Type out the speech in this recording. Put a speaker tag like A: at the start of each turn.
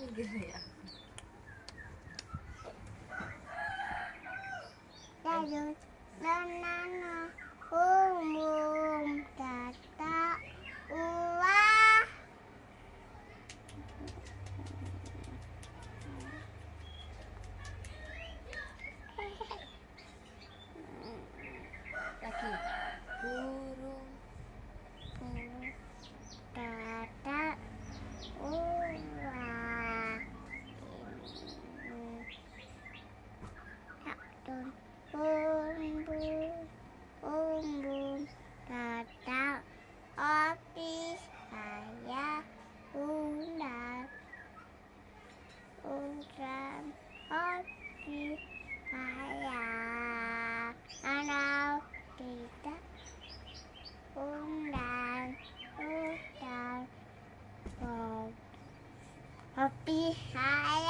A: gitu ya.
B: Lalu banana burung kakak tua.
A: Lagi burung
B: Kakak tua. Burung kakak opi saya undang opi saya kalau tidak undang opi saya.